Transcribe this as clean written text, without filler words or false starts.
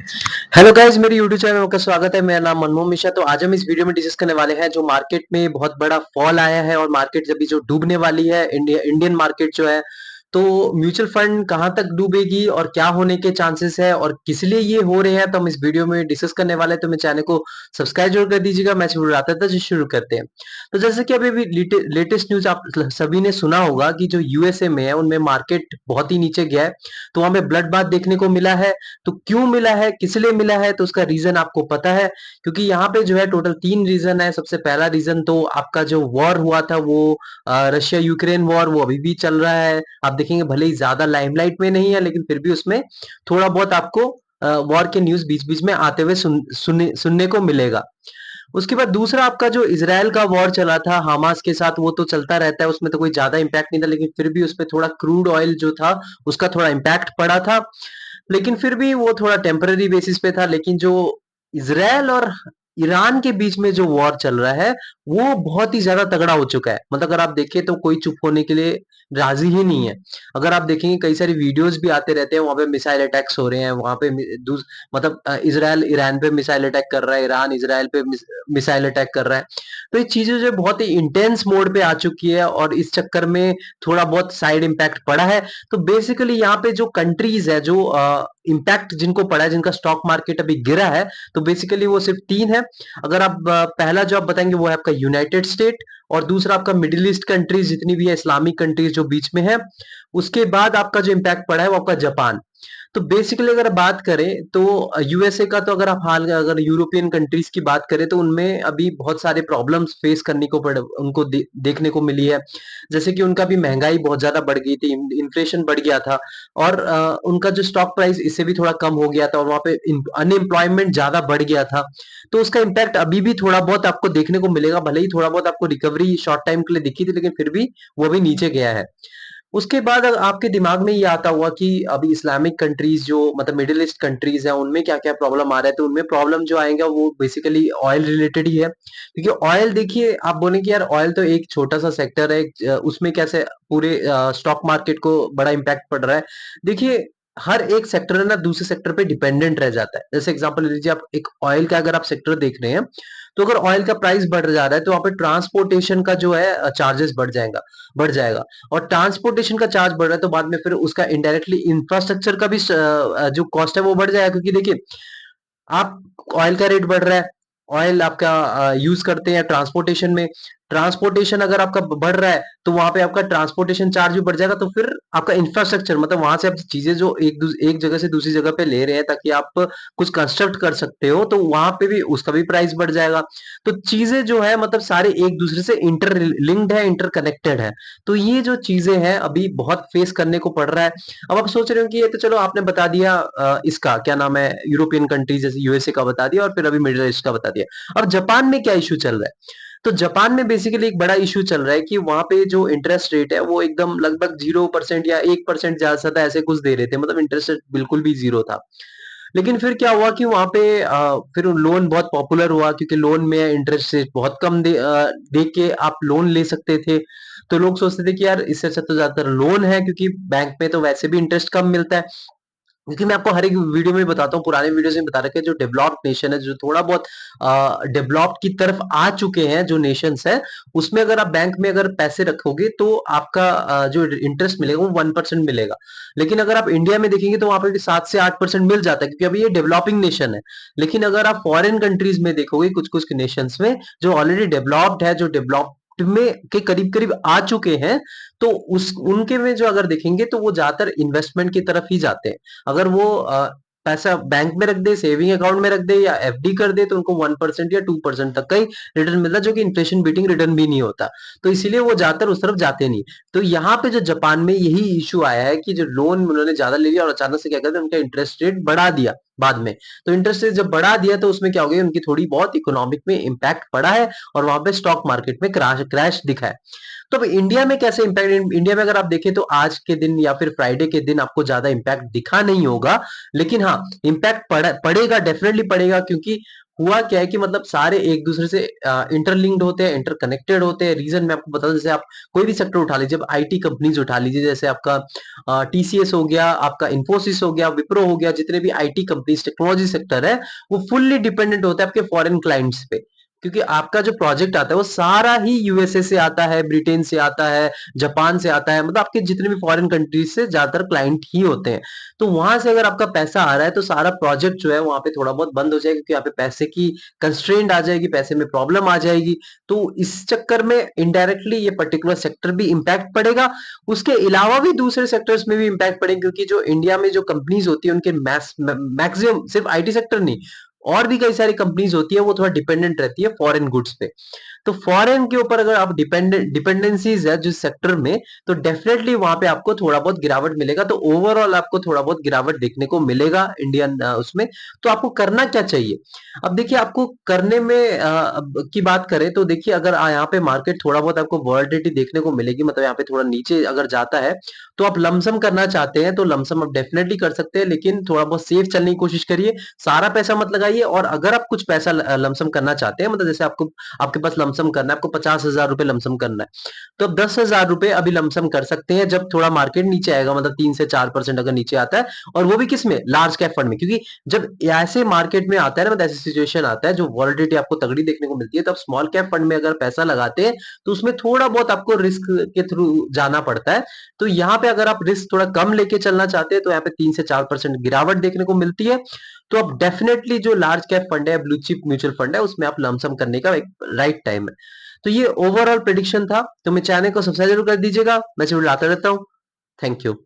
Hello guys, मेरे YouTube channel में आपका स्वागत है। मेरा नाम मनमोहन मिश्रा। तो आज हम इस वीडियो में डिस्कस करने वाले हैं जो मार्केट में बहुत बड़ा फॉल आया है और मार्केट अभी जो डूबने वाली है, इंडियन मार्केट जो है। तो म्यूचुअल फंड कहां तक डूबेगी और क्या होने के चांसेस है और किस लिए ये हो रहे हैं, तो हम इस वीडियो में डिस्कस करने वाले हैं। तो मेरे चैनल को सब्सक्राइब जरूर कर दीजिएगा। मैं शुरू आता था, शुरू करते हैं। तो जैसे कि अभी लेटेस्ट न्यूज आप सभी ने सुना होगा कि जो यूएसए में है उनमें मार्केट बहुत ही नीचे गया है। तो वहां पे ब्लड बाथ देखने को मिला है। तो क्यों मिला है, किस लिए मिला है, तो उसका रीजन आपको पता है। क्योंकि यहाँ पे जो है टोटल 3 रीजन है। सबसे पहला रीजन तो आपका जो वॉर हुआ था वो रशिया यूक्रेन वॉर, वो अभी भी चल रहा है। आप देखेंगे भले ही ज्यादा लाइमलाइट में नहीं है, लेकिन फिर भी उसमें थोड़ा बहुत आपको वॉर के न्यूज बीच बीच में आते हुए सुनने को मिलेगा। उसके बाद दूसरा आपका जो इसराइल का वॉर चला था हमास के साथ, वो तो चलता रहता है, उसमें तो कोई ज्यादा इंपैक्ट नहीं था, लेकिन फिर भी उस पर थोड़ा क्रूड ऑयल जो था उसका थोड़ा इंपैक्ट पड़ा था। लेकिन फिर भी वो थोड़ा टेम्पररी बेसिस पे था। लेकिन जो इसराइल और ईरान के बीच में जो वॉर चल रहा है वो बहुत ही ज्यादा तगड़ा हो चुका है। मतलब अगर आप देखें तो कोई चुप होने के लिए राजी ही नहीं है। अगर आप देखेंगे कई सारी वीडियोस भी आते रहते हैं, वहां पे मिसाइल अटैक्स हो रहे हैं, वहां पे मतलब इसराइल ईरान पे मिसाइल अटैक कर रहा है, ईरान इसराइल पे मिसाइल अटैक कर रहा है। तो ये चीजें जो बहुत ही इंटेंस मोड पे आ चुकी है और इस चक्कर में थोड़ा बहुत साइड इम्पैक्ट पड़ा है। तो बेसिकली यहाँ पे जो कंट्रीज है जो इम्पैक्ट जिनको पड़ा है, जिनका स्टॉक मार्केट अभी गिरा है, तो बेसिकली वो सिर्फ 3 है। अगर आप पहला जो आप बताएंगे वो है आपका यूनाइटेड स्टेट, और दूसरा आपका मिडिल ईस्ट कंट्रीज जितनी भी है, इस्लामिक कंट्रीज जो बीच में है। उसके बाद आपका जो इम्पैक्ट पड़ा है वो आपका जापान। तो बेसिकली अगर बात करें तो यूएसए का, तो अगर आप हाल अगर यूरोपियन कंट्रीज की बात करें तो उनमें अभी बहुत सारे प्रॉब्लम्स फेस करने को पड़ उनको देखने को मिली है। जैसे कि उनका भी महंगाई बहुत ज्यादा बढ़ गई थी, इन्फ्लेशन बढ़ गया था, और उनका जो स्टॉक प्राइस इससे भी थोड़ा कम हो गया था, और वहां पे अनएम्प्लॉयमेंट ज्यादा बढ़ गया था। तो उसका इम्पैक्ट अभी भी थोड़ा बहुत आपको देखने को मिलेगा। भले ही थोड़ा बहुत आपको रिकवरी शॉर्ट टाइम के लिए दिखी थी, लेकिन फिर भी वो भी नीचे गया है। उसके बाद आपके दिमाग में ये आता हुआ कि अभी इस्लामिक कंट्रीज जो मतलब मिडिल ईस्ट कंट्रीज है उनमें क्या क्या प्रॉब्लम आ रहा है। तो उनमें प्रॉब्लम जो आएगा वो बेसिकली ऑयल रिलेटेड ही है। क्योंकि ऑयल देखिए, आप बोले कि यार ऑयल तो एक छोटा सा सेक्टर है, उसमें कैसे पूरे स्टॉक मार्केट को बड़ा इम्पैक्ट पड़ रहा है। देखिए, हर एक सेक्टर है ना दूसरे सेक्टर पे डिपेंडेंट रह जाता है। जैसे एग्जांपल लीजिए, आप एक ऑयल का अगर आप सेक्टर देख रहे हैं, तो अगर ऑयल का प्राइस बढ़ जा रहा है तो वहां पे ट्रांसपोर्टेशन का जो है चार्जेस बढ़ जाएगा। और ट्रांसपोर्टेशन का चार्ज बढ़ रहा है तो बाद में फिर उसका इनडायरेक्टली इंफ्रास्ट्रक्चर का भी जो कॉस्ट है वो बढ़ जाएगा। क्योंकि देखिए, आप ऑयल का रेट बढ़ रहा है, ऑयल आपका यूज करते हैं ट्रांसपोर्टेशन में। ट्रांसपोर्टेशन अगर आपका बढ़ रहा है तो वहां पे आपका ट्रांसपोर्टेशन चार्ज भी बढ़ जाएगा। तो फिर आपका इंफ्रास्ट्रक्चर, मतलब वहां से आप चीजें जो एक जगह से दूसरी जगह पे ले रहे हैं ताकि आप कुछ कंस्ट्रक्ट कर सकते हो, तो वहां पे भी उसका भी प्राइस बढ़ जाएगा। तो चीजें जो है मतलब सारे एक दूसरे से इंटरलिंक्ड है, इंटरकनेक्टेड है। तो ये जो चीजें हैं अभी बहुत फेस करने को पड़ रहा है। अब आप सोच रहे हो कि ये तो चलो आपने बता दिया, इसका क्या नाम है, यूरोपियन कंट्रीज जैसे यूएसए का बता दिया और फिर अभी मिडिल ईस्ट का बता दिया। अब जापान में क्या इश्यू चल रहा है? तो जापान में बेसिकली एक बड़ा इश्यू चल रहा है कि वहां पे जो इंटरेस्ट रेट है वो एकदम लगभग 0% या 1% ज्यादा से ज्यादा ऐसे कुछ दे रहे थे, मतलब इंटरेस्ट रेट बिल्कुल भी जीरो था। लेकिन फिर क्या हुआ कि वहां पे फिर लोन बहुत पॉपुलर हुआ, क्योंकि लोन में इंटरेस्ट रेट बहुत कम दे के आप लोन ले सकते थे। तो लोग सोचते थे कि यार इससे अच्छा तो ज्यादातर लोन है, क्योंकि बैंक में तो वैसे भी इंटरेस्ट कम मिलता है। क्योंकि मैं आपको हर एक वीडियो में बताता हूँ, पुराने वीडियोस में बता रखे हैं, जो डेवलप्ड नेशन है, जो थोड़ा बहुत डेवलप्ड की तरफ आ चुके हैं जो नेशंस है, उसमें अगर आप बैंक में अगर पैसे रखोगे तो आपका जो इंटरेस्ट मिलेगा वो 1% मिलेगा। लेकिन अगर आप इंडिया में देखेंगे तो वहां पे भी 7 से 8% मिल जाता है, क्योंकि अभी ये डेवलपिंग नेशन है। लेकिन अगर आप फॉरेन कंट्रीज में देखोगे, कुछ कुछ नेशंस में जो ऑलरेडी डेवलप्ड है, जो डेवलप्ड में के करीब करीब आ चुके हैं, तो उस उनके में जो अगर देखेंगे तो वो ज्यादातर इन्वेस्टमेंट की तरफ ही जाते हैं। अगर वो पैसा बैंक में रख दे, सेविंग अकाउंट में रख दे या एफडी कर दे, तो उनको 1% या 2% तक का ही रिटर्न मिलता है, जो कि इन्फ्लेशन बीटिंग रिटर्न भी नहीं होता। तो इसीलिए वो ज्यादातर उस तरफ जाते नहीं। तो यहाँ पे जो जापान में यही इशू आया है कि जो लोन उन्होंने ज्यादा ले लिया और अचानक से क्या कहते हैं, उनका इंटरेस्ट रेट बढ़ा दिया बाद में। तो इंटरेस्ट रेट जब बढ़ा दिया तो उसमें क्या हो गया, उनकी थोड़ी बहुत इकोनॉमिक में इम्पैक्ट पड़ा है, और वहां पे स्टॉक मार्केट में क्रैश दिखा है। तो अब इंडिया में कैसे इम्पैक्ट, इंडिया में अगर आप देखें तो आज के दिन या फिर फ्राइडे के दिन आपको ज्यादा इम्पैक्ट दिखा नहीं होगा। लेकिन हाँ, इम्पैक्ट पड़ेगा, डेफिनेटली पड़ेगा, क्योंकि हुआ क्या है कि मतलब सारे एक दूसरे से इंटरलिंक्ड होते हैं, इंटरकनेक्टेड होते हैं। रीजन मैं आपको बता दूं, जैसे आप कोई भी सेक्टर उठा लीजिए, अब आईटी कंपनीज उठा लीजिए, जैसे आपका टीसीएस हो गया, आपका इन्फोसिस हो गया, विप्रो हो गया, जितने भी आईटी कंपनीज टेक्नोलॉजी सेक्टर है, वो फुल्ली डिपेंडेंट होता है आपके फॉरेन क्लाइंट्स पे, क्योंकि आपका जो प्रोजेक्ट आता है वो सारा ही यूएसए से आता है, ब्रिटेन से आता है, जापान से आता है, मतलब आपके जितने भी फॉरेन कंट्रीज से ज्यादातर क्लाइंट ही होते हैं। तो वहां से अगर आपका पैसा आ रहा है तो सारा प्रोजेक्ट जो है वहां पे थोड़ा बहुत बंद हो जाएगा, क्योंकि यहाँ पे पैसे की कंस्ट्रेंट आ जाएगी, पैसे में प्रॉब्लम आ जाएगी। तो इस चक्कर में इनडायरेक्टली ये पर्टिकुलर सेक्टर भी इंपैक्ट पड़ेगा। उसके अलावा भी दूसरे सेक्टर्स में भी इंपैक्ट पड़ेगा, क्योंकि जो इंडिया में जो कंपनीज होती है उनके मैक्सिमम सिर्फ आईटी सेक्टर नहीं, और भी कई सारी कंपनीज होती है, वो थोड़ा डिपेंडेंट रहती है फॉरेन गुड्स पे। तो फॉरेन के ऊपर अगर आप डिपेंडेंसीज है जिस सेक्टर में, तो डेफिनेटली वहां पे आपको थोड़ा बहुत गिरावट मिलेगा। तो ओवरऑल आपको थोड़ा बहुत गिरावट देखने को मिलेगा इंडियन उसमें। तो आपको करना क्या चाहिए? अब देखिए, आपको करने में की बात करें तो देखिए, अगर यहाँ पे मार्केट थोड़ा बहुत आपको वॉलिडिटी देखने को मिलेगी, मतलब यहाँ पे थोड़ा नीचे अगर जाता है, तो आप लमसम करना चाहते हैं तो लमसम आप डेफिनेटली कर सकते हैं, लेकिन थोड़ा बहुत सेफ चलने की कोशिश करिए। सारा पैसा मत लगाइए, और अगर आप कुछ पैसा लमसम करना चाहते हैं, मतलब जैसे आपको आपके पास लमसम करना है, आपको 50,000 रुपए लमसम करना है, तो आप 10,000 रुपए अभी लमसम कर सकते हैं, जब थोड़ा मार्केट नीचे आएगा, मतलब 3 से 4% अगर नीचे आता है। और वो भी किस में? लार्ज कैप फंड में, क्योंकि जब ऐसे मार्केट में आता है ना, मतलब ऐसी सिचुएशन आता है जो वॉलिडिटी आपको तगड़ी देखने को मिलती है, तो आप स्मॉल कैप फंड में अगर पैसा लगाते हैं, तो उसमें थोड़ा बहुत आपको रिस्क के थ्रू जाना पड़ता है। तो यहाँ पे अगर आप रिस्क थोड़ा कम लेके चलना चाहते हैं, तो यहाँ पे 3 से 4% गिरावट देखने को मिलती है। तो आप डेफिनेटली जो लार्ज कैप फंड है, ब्लू चिप म्यूचुअल फंड है, उसमें आप लमसम करने का एक राइट टाइम है। तो ये ओवरऑल प्रेडिक्शन था। तो मेरे चैनल को सब्सक्राइब जरूर कर दीजिएगा, मैं जरूर लाता रहता हूँ। Thank you.